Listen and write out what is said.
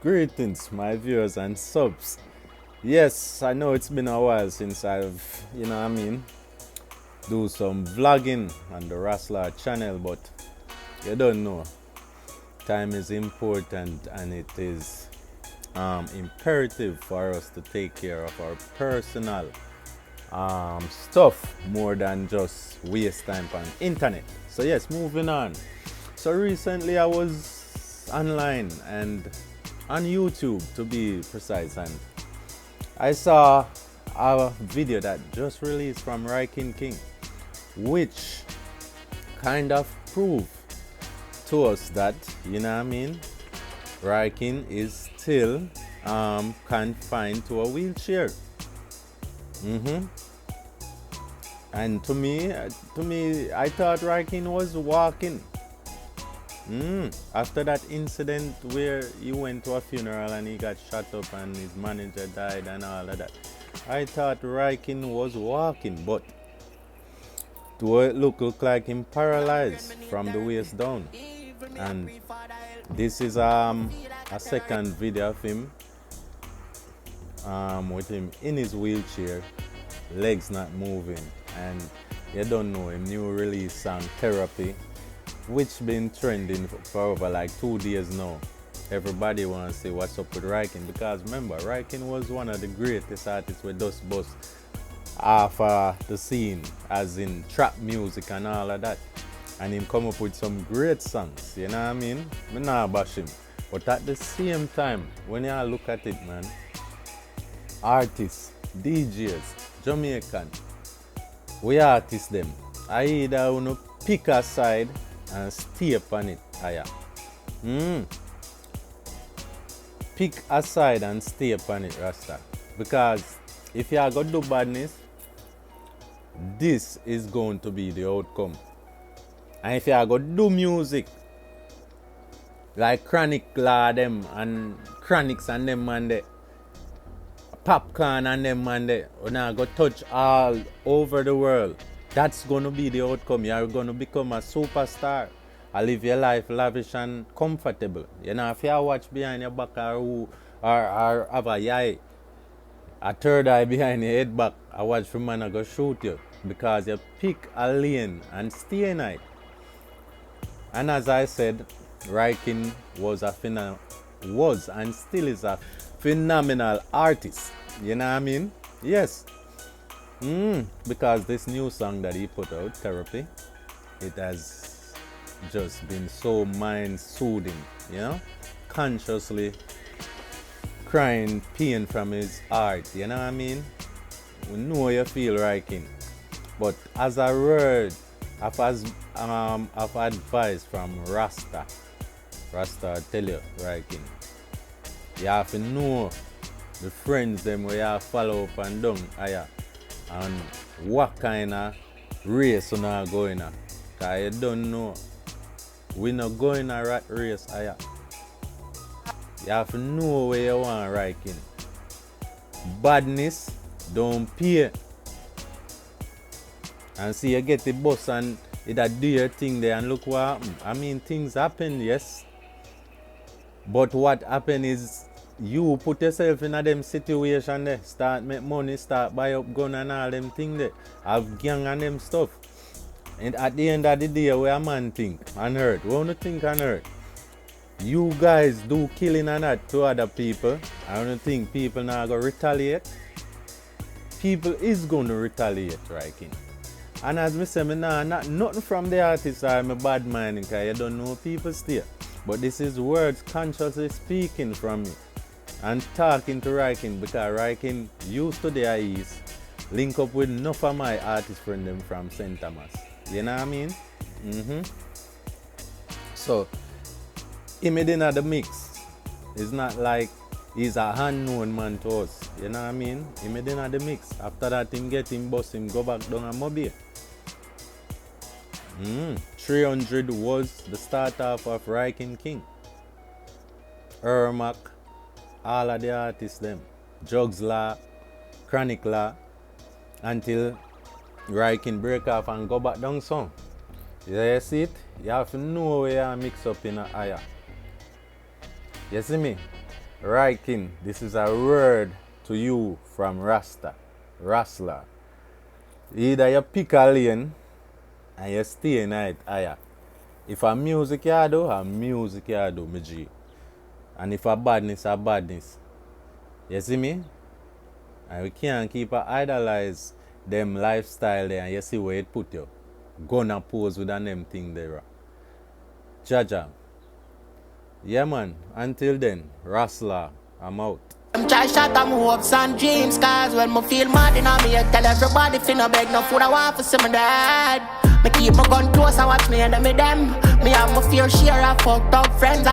Greetings, my viewers and subs. Yes, I know it's been a while since I've, do some vlogging on the Raslar channel, but you don't know. Time is important and it is imperative for us to take care of our personal stuff more than just waste time on internet. So yes, moving on. So recently I was online and on YouTube to be precise, and I saw a video that just released from Rygin King, which kind of proved to us that, Rygin is still confined to a wheelchair. And to me, I thought Rygin was walking. After that incident where he went to a funeral and he got shot up and his manager died and all of that, I thought Rygin was walking, but to it look like him paralyzed from the waist down. And this is a second video of him with him in his wheelchair, legs not moving, and you don't know him new release song Therapy, which been trending for over like 2 days now. Everybody wanna say what's up with Rygin, because remember, Rygin was one of the greatest artists with Dust Bust off the scene, as in trap music and all of that. And him come up with some great songs, you know what I mean? Me nah bash him. But at the same time, when you look at it, man, artists, DJs, Jamaican, we artists them, I either wanna pick a side and stay upon it higher. Pick a side and stay upon it, Rasta. Because if you are going to do badness, this is going to be the outcome. And if you are going to do music, like Chronic Law them and Chronics and them man they, Popcorn and them man they, you're not going to touch all over the world. That's going to be the outcome. You're going to become a superstar. I live your life lavish and comfortable. You know, if you watch behind your back or have a eye, a third eye behind your head back, I watch for man I go shoot you, because you pick a lane and stay in it. And as I said, Rygin was and still is a phenomenal artist. You know what I mean? Yes. Because this new song that he put out, Therapy, it has just been so mind soothing, consciously crying pain from his heart, you know what I mean? We know you feel Rygin, but as a word of advice from Rasta tell you, Rygin, you have to know the friends them where you follow up and down higher, and what kind of race you not going on. Because you don't know. We not going a rat race higher. You have to know where you want Rygin. Badness don't pay. And see you get the bus and it do your thing there and look what happened. I mean, things happen, yes. But what happen is you put yourself in a them situation there, start make money, start buy up gun and all them thing there, have gang and them stuff. And at the end of the day, where a man think and hurt, we don't think and hurt. You guys do killing and that to other people. I don't think people now go retaliate. People is going to retaliate, Rygin. And as me say, me nah, not nothing from the artist or my bad minding, because you don't know people still. But this is words consciously speaking from me and talking to Rygin, because Rygin used to the East link up with enough of my artist friend them from St. Thomas. You know what I mean? So, him in the mix. It's not like he's a unknown man to us. You know what I mean? Him in the mix. After that, him get him bus, him go back down and Mobile. 300 was the start off of Rygin King. Ermac, all of the artists them. Jugs Law, Chronic Law, until Rygin break off and go back down some. You see it? You have to know where you mix up in a higher. You see me? Rygin, this is a word to you from Rasta, Rasla. Either you pick a lane and you stay in it higher. If a music you do, a music you do, my G. And if a badness. You see me? And we can't keep a idolize them lifestyle there and you see where it put you. Gonna pose with them thing there. Jaja. Yeah man, until then, Rasla, I'm out. I'm try shot on my hopes and dreams, cause when me feel mad in me, I tell everybody finna beg no food I want for some of that. Me keep my gun close and watch me enemy them. Me have my fair share of fucked up friends.